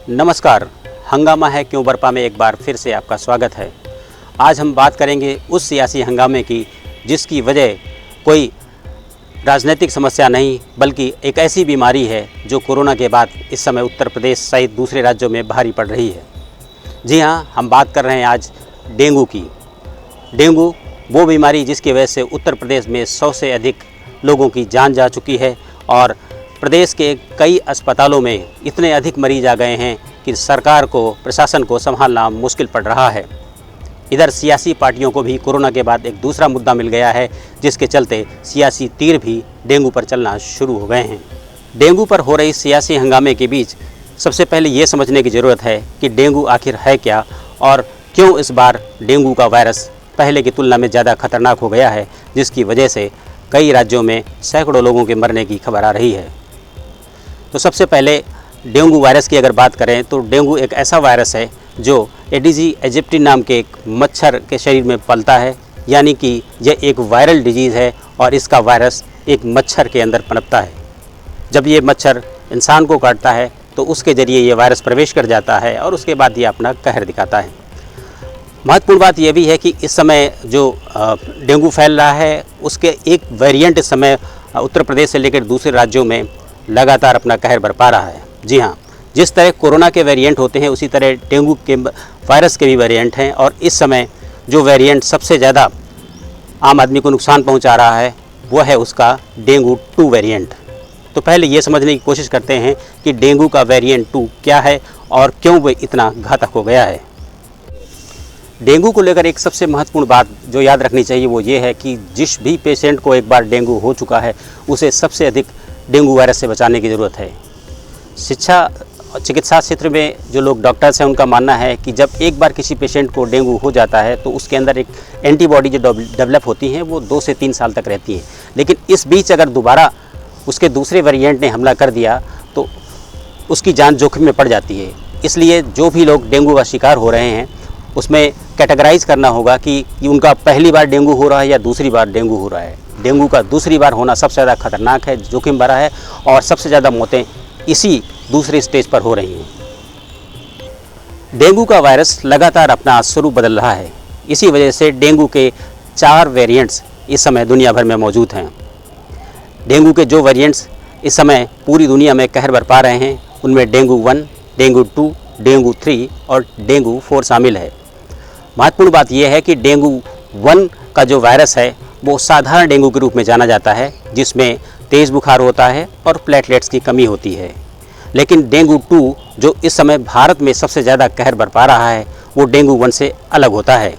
नमस्कार, हंगामा है क्यों बरपा में एक बार फिर से आपका स्वागत है। आज हम बात करेंगे उस सियासी हंगामे की जिसकी वजह कोई राजनीतिक समस्या नहीं बल्कि एक ऐसी बीमारी है जो कोरोना के बाद इस समय उत्तर प्रदेश सहित दूसरे राज्यों में भारी पड़ रही है। जी हाँ, हम बात कर रहे हैं आज डेंगू की। डेंगू वो बीमारी जिसकी वजह से उत्तर प्रदेश में 100 से अधिक लोगों की जान जा चुकी है और प्रदेश के कई अस्पतालों में इतने अधिक मरीज आ गए हैं कि सरकार को, प्रशासन को संभालना मुश्किल पड़ रहा है। इधर सियासी पार्टियों को भी कोरोना के बाद एक दूसरा मुद्दा मिल गया है जिसके चलते सियासी तीर भी डेंगू पर चलना शुरू हो गए हैं। डेंगू पर हो रही सियासी हंगामे के बीच सबसे पहले ये समझने की ज़रूरत है कि डेंगू आखिर है क्या और क्यों इस बार डेंगू का वायरस पहले की तुलना में ज़्यादा खतरनाक हो गया है, जिसकी वजह से कई राज्यों में सैकड़ों लोगों के मरने की खबर आ रही है। तो सबसे पहले डेंगू वायरस की अगर बात करें तो डेंगू एक ऐसा वायरस है जो एडिजी एजिप्टी नाम के एक मच्छर के शरीर में पलता है, यानी कि यह एक वायरल डिजीज़ है और इसका वायरस एक मच्छर के अंदर पनपता है। जब ये मच्छर इंसान को काटता है तो उसके ज़रिए ये वायरस प्रवेश कर जाता है और उसके बाद ये अपना कहर दिखाता है। महत्वपूर्ण बात यह भी है कि इस समय जो डेंगू फैल रहा है उसके एक वेरिएंट इस समय उत्तर प्रदेश से लेकर दूसरे राज्यों में लगातार अपना कहर बरपा रहा है। जी हाँ, जिस तरह कोरोना के वेरिएंट होते हैं उसी तरह डेंगू के वायरस के भी वेरिएंट हैं और इस समय जो वेरिएंट सबसे ज़्यादा आम आदमी को नुकसान पहुंचा रहा है वो है उसका डेंगू 2 वेरिएंट। तो पहले ये समझने की कोशिश करते हैं कि डेंगू का वेरिएंट 2 क्या है और क्यों वो इतना घातक हो गया है। डेंगू को लेकर एक सबसे महत्वपूर्ण बात जो याद रखनी चाहिए वो ये है कि जिस भी पेशेंट को एक बार डेंगू हो चुका है उसे सबसे अधिक डेंगू वायरस से बचाने की ज़रूरत है। चिकित्सा क्षेत्र में जो लोग डॉक्टर्स हैं उनका मानना है कि जब एक बार किसी पेशेंट को डेंगू हो जाता है तो उसके अंदर एक एंटीबॉडी जो डेवलप होती हैं वो 2 से 3 साल तक रहती हैं। लेकिन इस बीच अगर दोबारा उसके दूसरे वेरिएंट ने हमला कर दिया तो उसकी जान जोखिम में पड़ जाती है। इसलिए जो भी लोग डेंगू का शिकार हो रहे हैं उसमें कैटेगराइज करना होगा कि उनका पहली बार डेंगू हो रहा है या दूसरी बार डेंगू हो रहा है। डेंगू का दूसरी बार होना सबसे ज़्यादा खतरनाक है, जोखिम भरा है और सबसे ज़्यादा मौतें इसी दूसरे स्टेज पर हो रही हैं। डेंगू का वायरस लगातार अपना स्वरूप बदल रहा है। इसी वजह से डेंगू के 4 वेरिएंट्स इस समय दुनिया भर में मौजूद हैं। डेंगू के जो वेरिएंट्स इस समय पूरी दुनिया में कहर बरपा रहे हैं उनमें डेंगू 1, डेंगू 2, डेंगू 3 और डेंगू 4 शामिल है। महत्वपूर्ण बात यह है कि डेंगू 1 का जो वायरस है वो साधारण डेंगू के रूप में जाना जाता है, जिसमें तेज़ बुखार होता है और प्लेटलेट्स की कमी होती है। लेकिन डेंगू 2 जो इस समय भारत में सबसे ज़्यादा कहर बरपा रहा है वो डेंगू 1 से अलग होता है।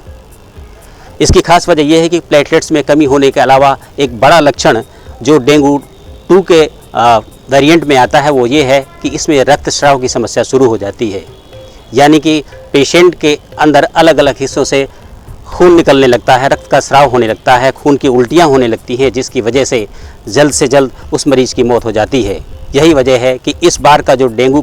इसकी खास वजह यह है कि प्लेटलेट्स में कमी होने के अलावा एक बड़ा लक्षण जो डेंगू 2 के वेरिएंट में आता है वो ये है कि इसमें रक्तस्राव की समस्या शुरू हो जाती है, यानी कि पेशेंट के अंदर अलग अलग हिस्सों से खून निकलने लगता है, रक्त का स्राव होने लगता है, खून की उल्टियाँ होने लगती हैं, जिसकी वजह से जल्द उस मरीज़ की मौत हो जाती है। यही वजह है कि इस बार का जो डेंगू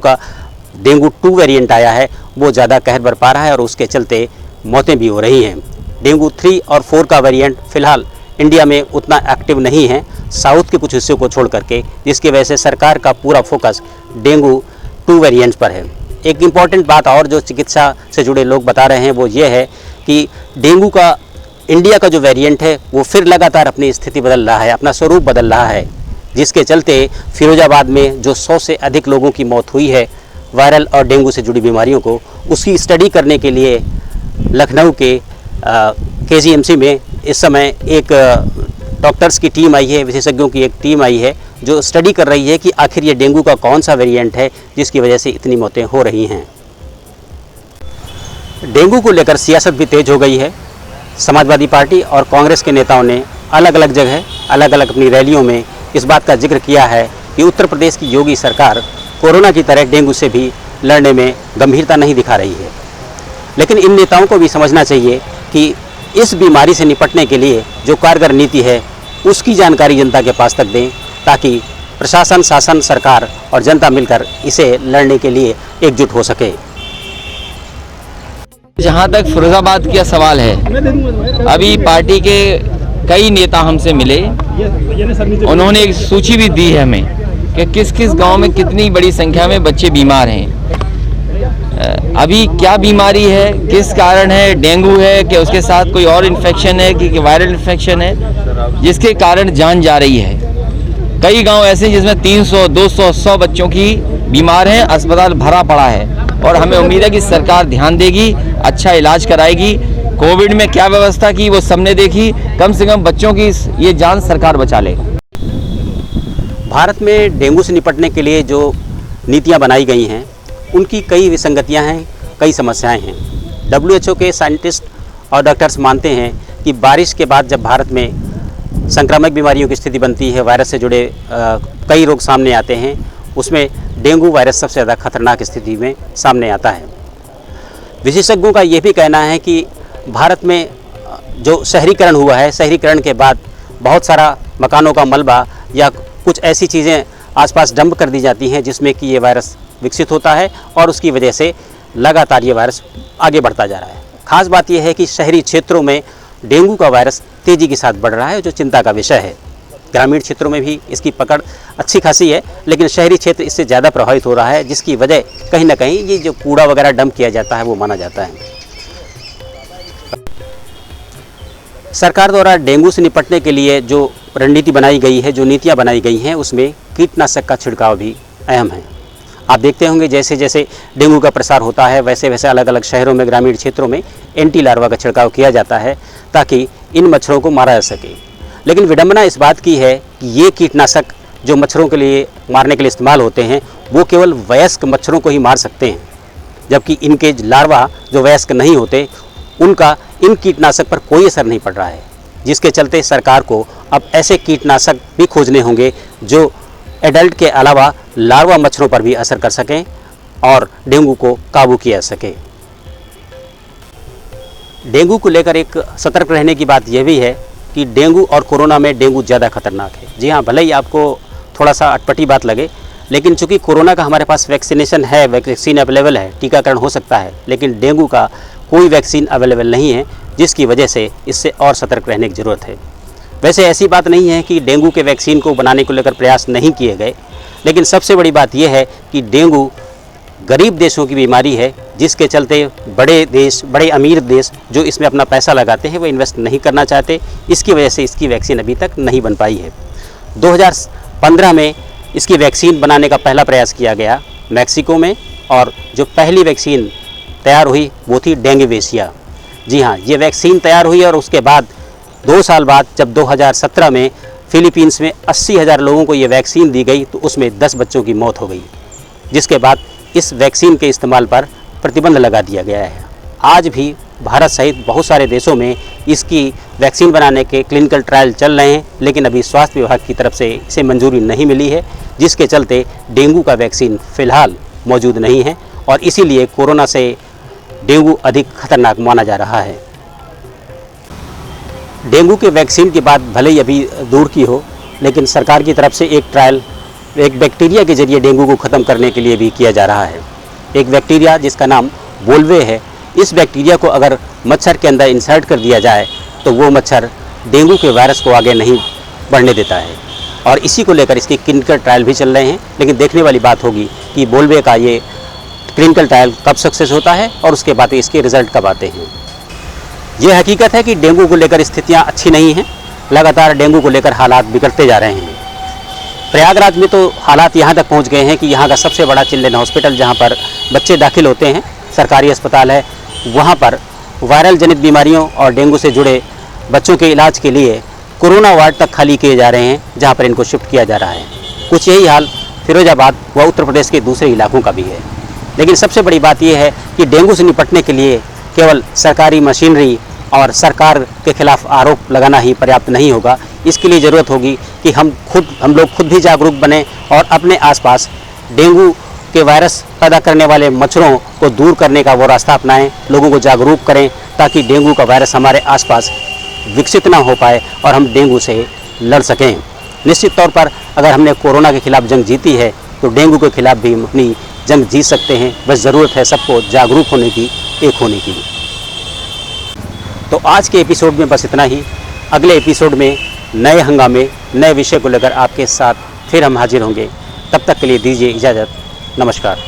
2 वेरिएंट आया है वो ज़्यादा कहर बरपा रहा है और उसके चलते मौतें भी हो रही हैं। डेंगू 3 और 4 का वेरिएंट फ़िलहाल इंडिया में उतना एक्टिव नहीं है, साउथ के कुछ हिस्सों को छोड़ करके, जिसकी वजह से सरकार का पूरा फोकस डेंगू 2 वेरिएंट्स पर है। एक इम्पॉर्टेंट बात और जो चिकित्सा से जुड़े लोग बता रहे हैं वो ये है कि डेंगू का इंडिया का जो वेरिएंट है वो फिर लगातार अपनी स्थिति बदल रहा है, अपना स्वरूप बदल रहा है, जिसके चलते फिरोजाबाद में जो 100 से अधिक लोगों की मौत हुई है वायरल और डेंगू से जुड़ी बीमारियों को, उसकी स्टडी करने के लिए लखनऊ के KGMC में इस समय एक डॉक्टर्स की टीम आई है, विशेषज्ञों की एक टीम आई है जो स्टडी कर रही है कि आखिर ये डेंगू का कौन सा वेरिएंट है जिसकी वजह से इतनी मौतें हो रही हैं। डेंगू को लेकर सियासत भी तेज हो गई है। समाजवादी पार्टी और कांग्रेस के नेताओं ने अलग अलग जगह अलग अलग अपनी रैलियों में इस बात का जिक्र किया है कि उत्तर प्रदेश की योगी सरकार कोरोना की तरह डेंगू से भी लड़ने में गंभीरता नहीं दिखा रही है। लेकिन इन नेताओं को भी समझना चाहिए कि इस बीमारी से निपटने के लिए जो कारगर नीति है उसकी जानकारी जनता के पास तक दें, ताकि प्रशासन, शासन, सरकार और जनता मिलकर इसे लड़ने के लिए एकजुट हो सके। जहाँ तक फिरोजाबाद का सवाल है, अभी पार्टी के कई नेता हमसे मिले, उन्होंने एक सूची भी दी है हमें कि किस किस गांव में कितनी बड़ी संख्या में बच्चे बीमार हैं। अभी क्या बीमारी है, किस कारण है, डेंगू है कि उसके साथ कोई और इन्फेक्शन है कि वायरल इन्फेक्शन है, जिसके कारण जान जा रही है। कई गांव ऐसे जिसमें 300, 200, 100 बच्चों की बीमार हैं, अस्पताल भरा पड़ा है और हमें उम्मीद है कि सरकार ध्यान देगी, अच्छा इलाज कराएगी। कोविड में क्या व्यवस्था की वो सबने देखी, कम से कम बच्चों की ये जान सरकार बचा ले। भारत में डेंगू से निपटने के लिए जो नीतियां बनाई गई हैं उनकी कई विसंगतियां हैं, कई समस्याएं हैं। WHO के साइंटिस्ट और डॉक्टर्स मानते हैं कि बारिश के बाद जब भारत में संक्रामक बीमारियों की स्थिति बनती है, वायरस से जुड़े कई रोग सामने आते हैं, उसमें डेंगू वायरस सबसे ज़्यादा खतरनाक स्थिति में सामने आता है। विशेषज्ञों का ये भी कहना है कि भारत में जो शहरीकरण हुआ है, शहरीकरण के बाद बहुत सारा मकानों का मलबा या कुछ ऐसी चीज़ें आसपास डंप कर दी जाती हैं जिसमें कि ये वायरस विकसित होता है और उसकी वजह से लगातार ये वायरस आगे बढ़ता जा रहा है। खास बात यह है कि शहरी क्षेत्रों में डेंगू का वायरस तेज़ी के साथ बढ़ रहा है, जो चिंता का विषय है। ग्रामीण क्षेत्रों में भी इसकी पकड़ अच्छी खासी है, लेकिन शहरी क्षेत्र इससे ज़्यादा प्रभावित हो रहा है, जिसकी वजह कहीं ना कहीं ये जो कूड़ा वगैरह डंप किया जाता है वो माना जाता है। सरकार द्वारा डेंगू से निपटने के लिए जो रणनीति बनाई गई है, जो नीतियां बनाई गई हैं, उसमें कीटनाशक का छिड़काव भी अहम है। आप देखते होंगे जैसे जैसे डेंगू का प्रसार होता है वैसे वैसे अलग अलग शहरों में, ग्रामीण क्षेत्रों में एंटी लार्वा का छिड़काव किया जाता है ताकि इन मच्छरों को मारा जा सके। लेकिन विडंबना इस बात की है कि ये कीटनाशक जो मच्छरों के लिए मारने के लिए इस्तेमाल होते हैं वो केवल वयस्क मच्छरों को ही मार सकते हैं, जबकि इनके लार्वा जो वयस्क नहीं होते उनका इन कीटनाशक पर कोई असर नहीं पड़ रहा है, जिसके चलते सरकार को अब ऐसे कीटनाशक भी खोजने होंगे जो एडल्ट के अलावा लार्वा मच्छरों पर भी असर कर सकें और डेंगू को काबू किया जा सके। डेंगू को लेकर एक सतर्क रहने की बात यह भी है कि डेंगू और कोरोना में डेंगू ज़्यादा खतरनाक है। जी हाँ, भले ही आपको थोड़ा सा अटपटी बात लगे, लेकिन चूंकि कोरोना का हमारे पास वैक्सीनेशन है, वैक्सीन अवेलेबल है, टीकाकरण हो सकता है, लेकिन डेंगू का कोई वैक्सीन अवेलेबल नहीं है, जिसकी वजह से इससे और सतर्क रहने की ज़रूरत है। वैसे ऐसी बात नहीं है कि डेंगू के वैक्सीन को बनाने को लेकर प्रयास नहीं किए गए, लेकिन सबसे बड़ी बात यह है कि डेंगू गरीब देशों की बीमारी है, जिसके चलते बड़े देश, बड़े अमीर देश जो इसमें अपना पैसा लगाते हैं वो इन्वेस्ट नहीं करना चाहते। इसकी वजह से इसकी वैक्सीन अभी तक नहीं बन पाई है। 2015 में इसकी वैक्सीन बनाने का पहला प्रयास किया गया मैक्सिको में, और जो पहली वैक्सीन तैयार हुई वो थी डेंगूवेशिया। जी हाँ, ये वैक्सीन तैयार हुई और उसके बाद 2 साल बाद जब 2017 में फिलीपींस में 80,000 लोगों को ये वैक्सीन दी गई तो उसमें 10 बच्चों की मौत हो गई, जिसके बाद इस वैक्सीन के इस्तेमाल पर प्रतिबंध लगा दिया गया है। आज भी भारत सहित बहुत सारे देशों में इसकी वैक्सीन बनाने के क्लिनिकल ट्रायल चल रहे हैं, लेकिन अभी स्वास्थ्य विभाग की तरफ से इसे मंजूरी नहीं मिली है, जिसके चलते डेंगू का वैक्सीन फ़िलहाल मौजूद नहीं है और इसीलिए कोरोना से डेंगू अधिक खतरनाक माना जा रहा है। डेंगू के वैक्सीन की बात भले ही अभी दूर की हो, लेकिन सरकार की तरफ से एक ट्रायल एक बैक्टीरिया के जरिए डेंगू को ख़त्म करने के लिए भी किया जा रहा है। एक बैक्टीरिया जिसका नाम बोलवे है, इस बैक्टीरिया को अगर मच्छर के अंदर इंसर्ट कर दिया जाए तो वो मच्छर डेंगू के वायरस को आगे नहीं बढ़ने देता है, और इसी को लेकर इसके क्लिनिकल ट्रायल भी चल रहे हैं। लेकिन देखने वाली बात होगी कि बोलवे का ये क्लिनिकल ट्रायल कब सक्सेस होता है और उसके बाद इसके रिजल्ट कब आते हैं। ये हकीकत है कि डेंगू को लेकर स्थितियां अच्छी नहीं हैं, लगातार डेंगू को लेकर हालात बिगड़ते जा रहे हैं। प्रयागराज में तो हालात यहाँ तक पहुँच गए हैं कि यहाँ का सबसे बड़ा चिल्ड्रन हॉस्पिटल, जहाँ पर बच्चे दाखिल होते हैं, सरकारी अस्पताल है, वहाँ पर वायरल जनित बीमारियों और डेंगू से जुड़े बच्चों के इलाज के लिए कोरोना वार्ड तक खाली किए जा रहे हैं, जहाँ पर इनको शिफ्ट किया जा रहा है। कुछ यही हाल फिरोजाबाद व उत्तर प्रदेश के दूसरे इलाकों का भी है। लेकिन सबसे बड़ी बात यह है कि डेंगू से निपटने के लिए केवल सरकारी मशीनरी और सरकार के खिलाफ आरोप लगाना ही पर्याप्त नहीं होगा। इसके लिए ज़रूरत होगी कि हम लोग खुद भी जागरूक बने और अपने आसपास डेंगू के वायरस पैदा करने वाले मच्छरों को दूर करने का वो रास्ता अपनाएं, लोगों को जागरूक करें, ताकि डेंगू का वायरस हमारे आसपास विकसित ना हो पाए और हम डेंगू से लड़ सकें। निश्चित तौर पर अगर हमने कोरोना के खिलाफ जंग जीती है तो डेंगू के खिलाफ भी हम अपनी जंग जीत सकते हैं। बस ज़रूरत है सबको जागरूक होने की, एक होने की। तो आज के एपिसोड में बस इतना ही। अगले एपिसोड में नए हंगामे, नए विषय को लेकर आपके साथ फिर हम हाजिर होंगे। तब तक के लिए दीजिए इजाज़त। नमस्कार।